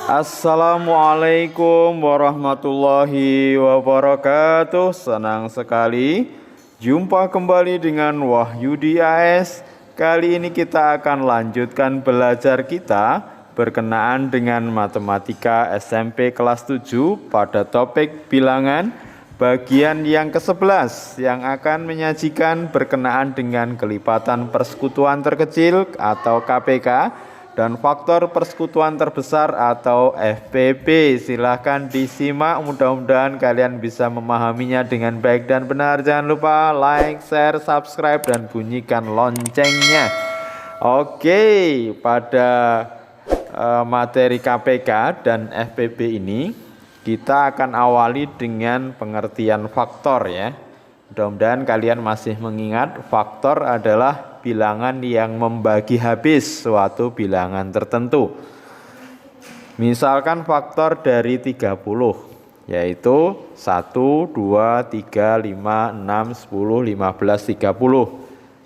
Assalamualaikum warahmatullahi wabarakatuh. Senang sekali jumpa kembali dengan Wahyudi AS. Kali ini kita akan lanjutkan belajar kita berkenaan dengan matematika SMP kelas 7 pada topik bilangan bagian yang ke-11 yang akan menyajikan berkenaan dengan kelipatan persekutuan terkecil atau KPK dan faktor persekutuan terbesar atau FPP. Silahkan disimak, mudah-mudahan kalian bisa memahaminya dengan baik dan benar. Jangan lupa like, share, subscribe, dan bunyikan loncengnya. Oke, pada materi KPK dan FPP ini kita akan awali dengan pengertian faktor ya. Mudah-mudahan kalian masih mengingat faktor adalah bilangan yang membagi habis suatu bilangan tertentu. Misalkan faktor dari 30 yaitu 1, 2, 3, 5, 6, 10, 15, 30.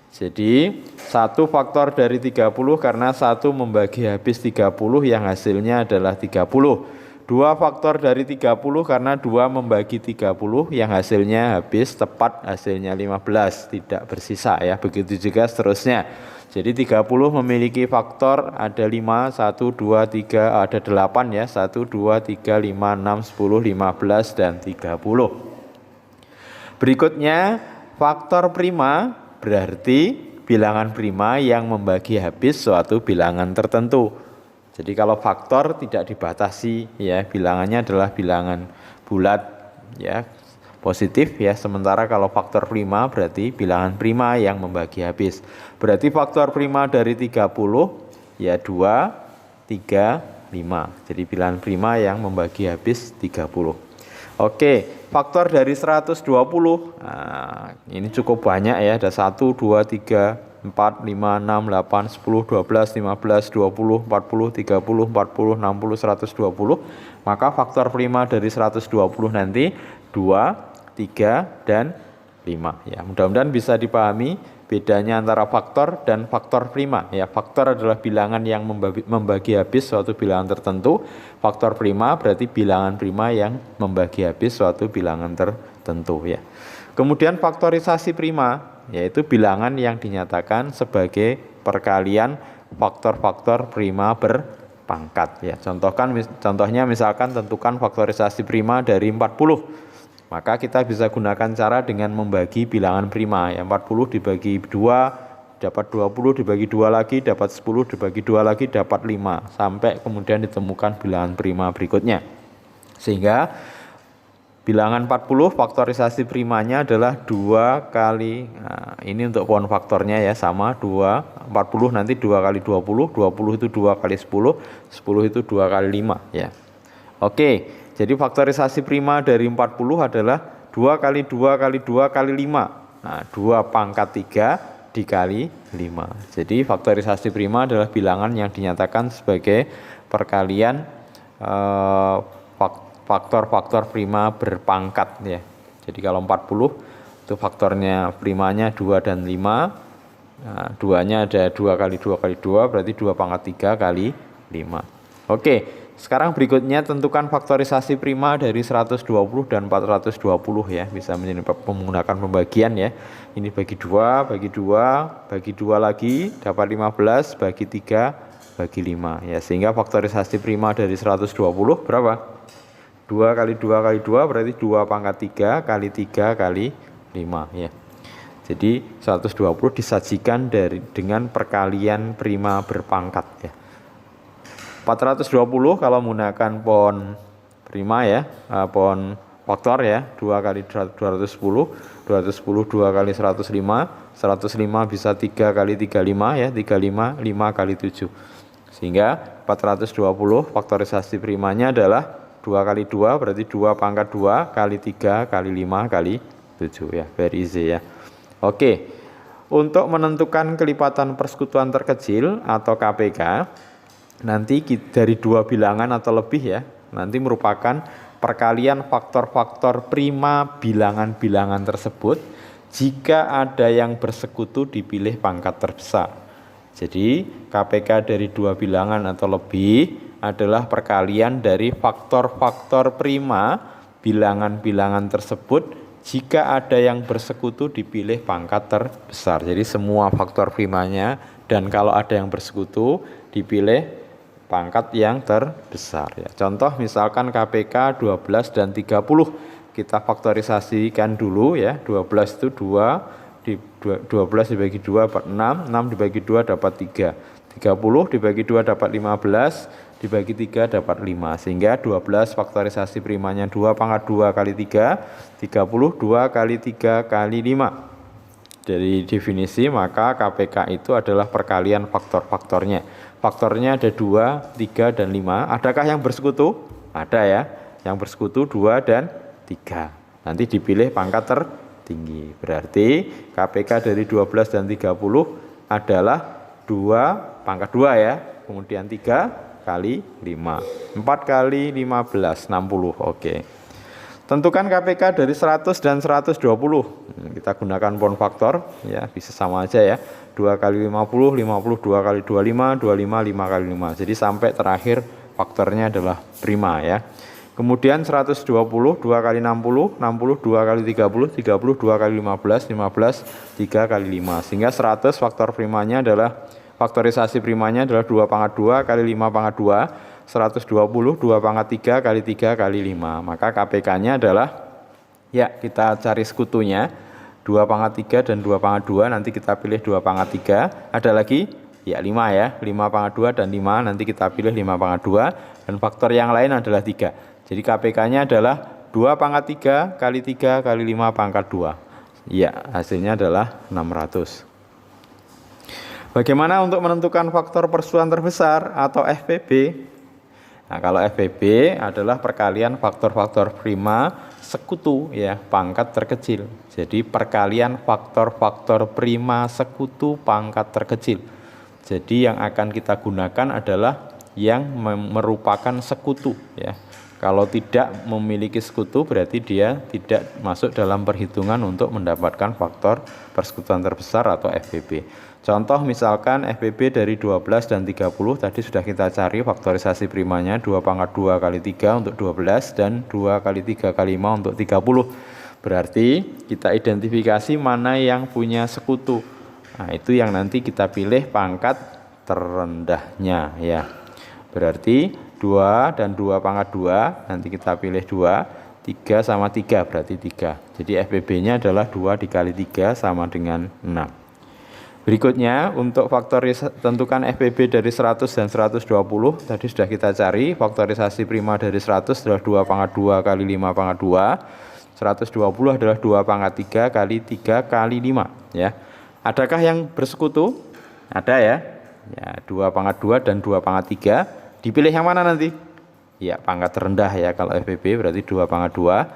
Jadi 1 faktor dari 30 karena 1 membagi habis 30 yang hasilnya adalah 30. 2 faktor dari 30 karena 2 membagi 30 yang hasilnya habis tepat hasilnya 15, tidak bersisa ya. Begitu juga seterusnya. Jadi 30 memiliki faktor ada 5, 1, 2, 3, ada 8 ya. 1, 2, 3, 5, 6, 10, 15 dan 30. Berikutnya faktor prima berarti bilangan prima yang membagi habis suatu bilangan tertentu. Jadi kalau faktor tidak dibatasi ya, bilangannya adalah bilangan bulat ya, positif ya. Sementara kalau faktor prima berarti bilangan prima yang membagi habis. Berarti faktor prima dari 30 ya 2, 3, 5. Jadi bilangan prima yang membagi habis 30. Oke, faktor dari 120. Nah, ini cukup banyak ya, ada 1, 2, 3, 4, 5, 6, 8, 10, 12, 15, 20, 40, 30, 40, 60, 120. Maka faktor prima dari 120 nanti 2, 3, dan 5 ya. Mudah-mudahan bisa dipahami bedanya antara faktor dan faktor prima ya. Faktor adalah bilangan yang membagi habis suatu bilangan tertentu. Faktor prima berarti bilangan prima yang membagi habis suatu bilangan tertentu ya. Kemudian faktorisasi prima yaitu bilangan yang dinyatakan sebagai perkalian faktor-faktor prima berpangkat ya. Contohnya misalkan tentukan faktorisasi prima dari 40. Maka kita bisa gunakan cara dengan membagi bilangan prima ya. 40 dibagi 2 dapat 20, dibagi 2 lagi dapat 10, dibagi 2 lagi dapat 5 sampai kemudian ditemukan bilangan prima berikutnya. Sehingga bilangan 40 faktorisasi primanya adalah 2 kali, nah ini untuk pohon faktornya ya, sama 2, 40 nanti 2 kali 20, 20 itu 2 kali 10, 10 itu 2 kali 5 ya. Oke, jadi faktorisasi prima dari 40 adalah 2 kali 2 kali 2 kali 5. Nah 2 pangkat 3 dikali 5. Jadi faktorisasi prima adalah bilangan yang dinyatakan sebagai perkalian faktor-faktor prima berpangkat ya. Jadi kalau 40 itu faktornya primanya 2 dan 5. Nah, 2-nya ada 2 kali 2 kali 2 berarti 2 pangkat 3 kali 5. Oke, sekarang berikutnya tentukan faktorisasi prima dari 120 dan 420 ya. Bisa menggunakan pembagian ya. Ini bagi 2, bagi 2, bagi 2 lagi dapat 15, bagi 3, bagi 5 ya. Sehingga faktorisasi prima dari 120 berapa? 2 kali 2 kali 2 berarti 2 pangkat 3 kali 3 kali 5 ya. Jadi 120 disajikan dengan perkalian prima berpangkat ya. 420 kalau menggunakan pohon prima ya, pohon faktor ya, 2 kali 210, 210 2 kali 105, 105 bisa 3 kali 35 ya, 35 5 kali 7. Sehingga 420 faktorisasi primanya adalah 2 kali 2 berarti 2 pangkat 2 kali 3 kali 5 kali 7 ya, very easy ya. Oke, untuk menentukan kelipatan persekutuan terkecil atau KPK nanti dari 2 bilangan atau lebih ya, nanti merupakan perkalian faktor-faktor prima bilangan-bilangan tersebut jika ada yang bersekutu dipilih pangkat terbesar. Jadi KPK dari 2 bilangan atau lebih adalah perkalian dari faktor-faktor prima bilangan-bilangan tersebut. Jika ada yang bersekutu dipilih pangkat terbesar. Jadi semua faktor primanya, dan kalau ada yang bersekutu dipilih pangkat yang terbesar ya. Contoh misalkan KPK 12 dan 30. Kita faktorisasikan dulu ya. 12 itu 12 dibagi 2 dapat 6, 6 dibagi 2 dapat 3. 30 dibagi 2 dapat 15, dibagi 3 dapat 5. Sehingga 12 faktorisasi primanya 2 pangkat 2 kali 3, 30 2 kali 3 kali 5. Dari definisi maka KPK itu adalah perkalian faktor-faktornya. Faktornya ada 2, 3, dan 5. Adakah yang bersekutu? Ada ya. Yang bersekutu 2 dan 3. Nanti dipilih pangkat tertinggi. Berarti KPK dari 12 dan 30 adalah 2 pangkat 2 ya. Kemudian 3 kali 5. 4 kali 15, 60. Oke. Tentukan KPK dari 100 dan 120. Kita gunakan pound faktor ya, bisa sama aja ya. 2 kali 50, 50, 2 kali 25, 25, 5 kali 5. Jadi sampai terakhir faktornya adalah prima ya. Kemudian 120, 2 kali 60, 60, 2 kali 30, 30, 2 kali 15, 15, 3 kali 5. Sehingga 100 faktor primanya adalah, faktorisasi primanya adalah 2 pangkat 2 kali 5 pangkat 2. 120, 2 pangkat 3 kali 3 kali 5. Maka KPK-nya adalah, ya kita cari sekutunya, 2 pangkat 3 dan 2 pangkat 2, nanti kita pilih 2 pangkat 3. Ada lagi? Ya 5 ya, 5 pangkat 2 dan 5, nanti kita pilih 5 pangkat 2. Dan faktor yang lain adalah 3. Jadi KPK-nya adalah 2 pangkat 3 kali 3 kali 5 pangkat 2. Ya, hasilnya adalah 600. Bagaimana untuk menentukan faktor persusuan terbesar atau FPB? Nah, kalau FPB adalah perkalian faktor-faktor prima sekutu ya, pangkat terkecil. Jadi perkalian faktor-faktor prima sekutu pangkat terkecil. Jadi yang akan kita gunakan adalah yang merupakan sekutu ya. Kalau tidak memiliki sekutu berarti dia tidak masuk dalam perhitungan untuk mendapatkan faktor persekutuan terbesar atau FPB. Contoh misalkan FPB dari 12 dan 30 tadi sudah kita cari faktorisasi primanya 2 pangkat 2 kali 3 untuk 12 dan 2 kali 3 kali 5 untuk 30. Berarti kita identifikasi mana yang punya sekutu. Nah, itu yang nanti kita pilih pangkat terendahnya ya. Berarti 2 dan 2 pangkat 2, nanti kita pilih 2, 3 sama 3 berarti 3. Jadi FPB-nya adalah 2 dikali 3 sama dengan 6. Berikutnya untuk tentukan FPB dari 100 dan 120 tadi sudah kita cari. Faktorisasi prima dari 100 adalah 2 pangkat 2 kali 5 pangkat 2. 120 adalah 2 pangkat 3 kali 3 kali 5 ya. Adakah yang bersekutu? Ada ya. Ya, 2 pangkat 2 dan 2 pangkat 3. Dipilih yang mana nanti? Ya, pangkat terendah ya. Kalau FPB berarti 2 pangkat 2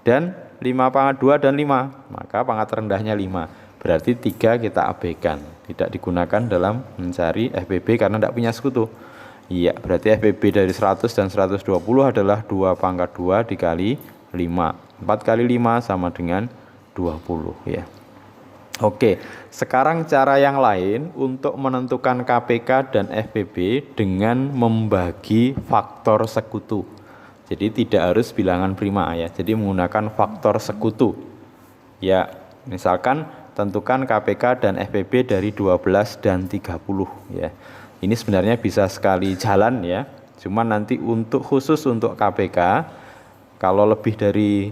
dan 5 pangkat 2 dan 5. Maka pangkat terendahnya 5. Berarti 3 kita abaikan, tidak digunakan dalam mencari FPB karena tidak punya sekutu. Iya, berarti FPB dari 100 dan 120 adalah 2 pangkat 2 dikali 5. 4 kali 5 sama dengan 20 ya. Oke, sekarang cara yang lain untuk menentukan KPK dan FPB dengan membagi faktor sekutu. Jadi tidak harus bilangan prima ya, jadi menggunakan faktor sekutu. Ya, misalkan tentukan KPK dan FPB dari 12 dan 30 ya. Ini sebenarnya bisa sekali jalan ya. Cuman nanti khusus untuk KPK kalau lebih dari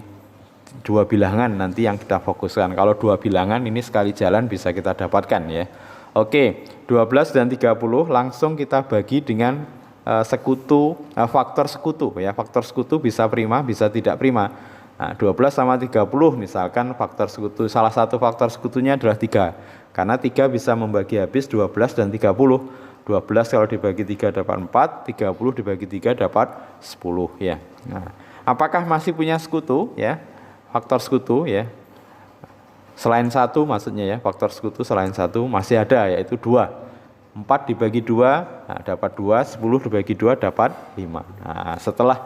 2 bilangan nanti yang kita fokuskan. Kalau 2 bilangan ini sekali jalan bisa kita dapatkan ya. Oke, 12 dan 30 langsung kita bagi dengan faktor sekutu ya. Faktor sekutu bisa prima, bisa tidak prima. Nah, 12 sama 30 misalkan faktor sekutu, salah satu faktor sekutunya adalah 3. Karena 3 bisa membagi habis 12 dan 30. 12 kalau dibagi 3 dapat 4, 30 dibagi 3 dapat 10 ya. Nah, apakah masih punya sekutu ya? Faktor sekutu ya. Selain 1 maksudnya ya, faktor sekutu selain 1 masih ada yaitu 2. 4 dibagi 2 nah, dapat 2, 10 dibagi 2 dapat 5. Nah, setelah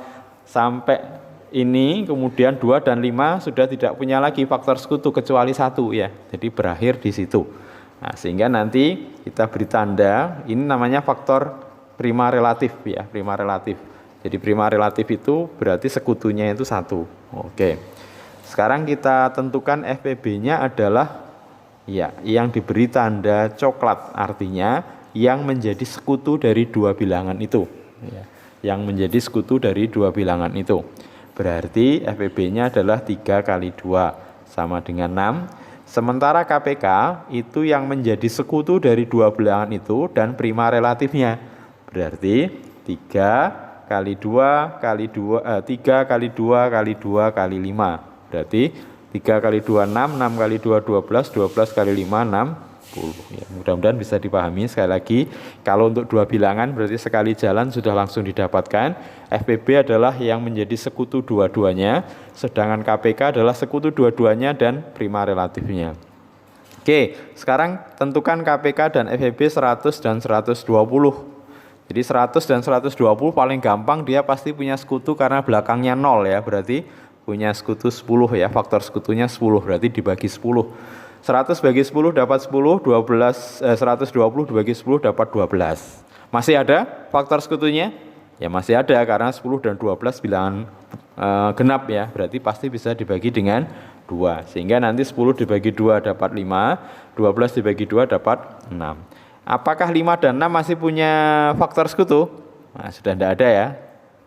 sampai ini kemudian 2 dan 5 sudah tidak punya lagi faktor sekutu kecuali 1 ya. Jadi berakhir di situ. Nah, sehingga nanti kita beri tanda ini namanya faktor prima relatif ya, prima relatif. Jadi prima relatif itu berarti sekutunya itu 1. Oke. Sekarang kita tentukan FPB-nya adalah ya, yang diberi tanda coklat, artinya yang menjadi sekutu dari dua bilangan itu. Ya, yang menjadi sekutu dari dua bilangan itu. Berarti FPB-nya adalah 3 kali 2 sama dengan 6. Sementara KPK itu yang menjadi sekutu dari dua bilangan itu dan prima relatifnya. Berarti 3 kali 2 kali 2 3 kali 2 kali 2 kali 5. Berarti 3 kali 2 6, 6 kali 2 12, 12 kali 5 60. Ya, mudah-mudahan bisa dipahami. Sekali lagi, kalau untuk dua bilangan berarti sekali jalan sudah langsung didapatkan. FPB adalah yang menjadi sekutu dua-duanya, sedangkan KPK adalah sekutu dua-duanya dan prima relatifnya. Oke, sekarang tentukan KPK dan FPB 100 dan 120. Jadi 100 dan 120 paling gampang, dia pasti punya sekutu karena belakangnya 0 ya, berarti punya sekutu 10 ya, faktor sekutunya 10, berarti dibagi 10. 100 bagi 10 dapat 10, 120 dibagi 10 dapat 12. Masih ada faktor sekutunya? Ya masih ada, karena 10 dan 12 bilangan genap ya, berarti pasti bisa dibagi dengan 2. Sehingga nanti 10 dibagi 2 dapat 5, 12 dibagi 2 dapat 6. Apakah 5 dan 6 masih punya faktor sekutu? Nah, sudah tidak ada ya,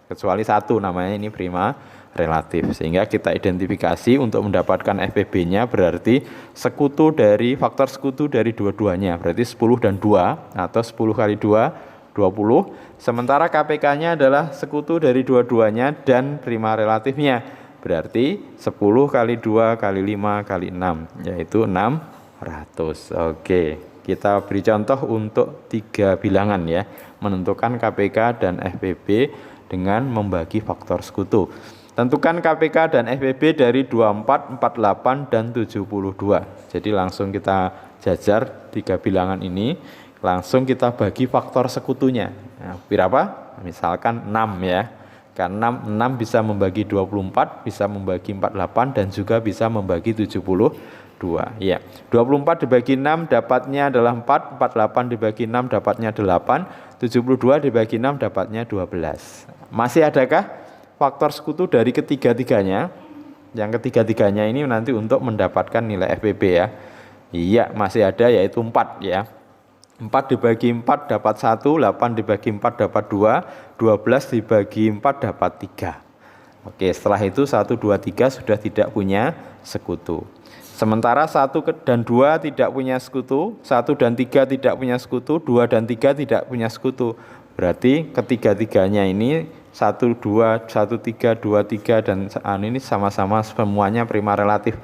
kecuali 1, namanya ini prima relatif. Sehingga kita identifikasi untuk mendapatkan FPB-nya berarti sekutu dari faktor sekutu dari dua-duanya, berarti 10 dan 2 atau 10 kali 2 20. Sementara KPK-nya adalah sekutu dari dua-duanya dan prima relatifnya, berarti 10 kali 2 kali 5 kali 6, yaitu 600. Oke, kita beri contoh untuk 3 bilangan ya, menentukan KPK dan FPB dengan membagi faktor sekutu. Tentukan KPK dan FPB dari 24, 48, dan 72. Jadi langsung kita jajar 3 bilangan ini, langsung kita bagi faktor sekutunya. Nah, berapa? Misalkan 6 ya. Karena 6 bisa membagi 24, bisa membagi 48, dan juga bisa membagi 72. Ya. 24 dibagi 6 dapatnya adalah 4, 48 dibagi 6 dapatnya 8, 72 dibagi 6 dapatnya 12. Masih adakah faktor sekutu dari ketiga-tiganya? Yang ketiga-tiganya ini nanti untuk mendapatkan nilai FPB ya. Iya, masih ada, yaitu 4 ya. 4 dibagi 4 dapat 1, 8 dibagi 4 dapat 2, 12 dibagi 4 dapat 3. Oke, setelah itu 1, 2, 3 sudah tidak punya sekutu. Sementara 1 dan 2 tidak punya sekutu, 1 dan 3 tidak punya sekutu, 2 dan 3 tidak punya sekutu. Berarti ketiga-tiganya ini 1, 2, 1, 3, 2, 3 dan ini sama-sama semuanya prima relatif.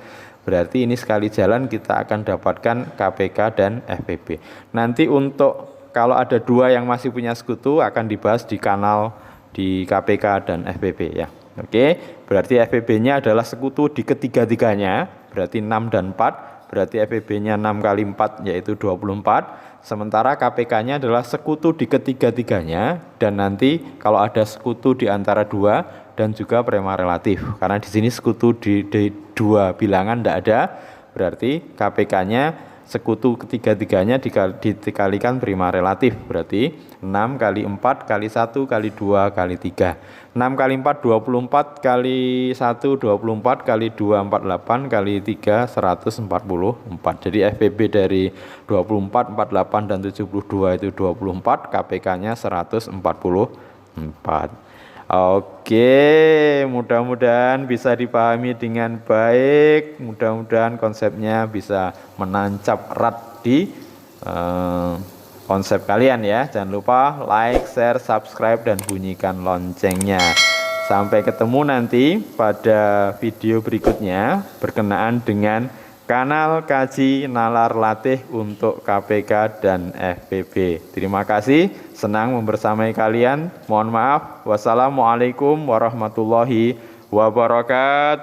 Berarti ini sekali jalan kita akan dapatkan KPK dan FPB. Nanti untuk kalau ada 2 yang masih punya sekutu akan dibahas di kanal di KPK dan FPB ya. Oke, berarti FPB-nya adalah sekutu di ketiga-tiganya, berarti 6 dan 4, berarti FPB-nya 6 kali 4 yaitu 24. Sementara KPK-nya adalah sekutu di ketiga-tiganya, dan nanti kalau ada sekutu di antara 2 dan juga prima relatif. Karena di sini sekutu di 2 bilangan tidak ada, berarti KPK-nya sekutu ketiga-tiganya dikalikan prima relatif, berarti 6 kali 4 kali 1 kali 2 kali 3. 6 kali 4 24 kali 1 24 kali 2 48 kali 3 144. Jadi FPB dari 24, 48 dan 72 itu 24, KPK-nya 144. Oke, mudah-mudahan bisa dipahami dengan baik. Mudah-mudahan konsepnya bisa menancap erat di konsep kalian ya. Jangan lupa like, share, subscribe, dan bunyikan loncengnya. Sampai ketemu nanti pada video berikutnya berkenaan dengan kanal kaji nalar latih untuk KPK dan FPB. Terima kasih, senang membersamai kalian. Mohon maaf. Wassalamualaikum warahmatullahi wabarakatuh.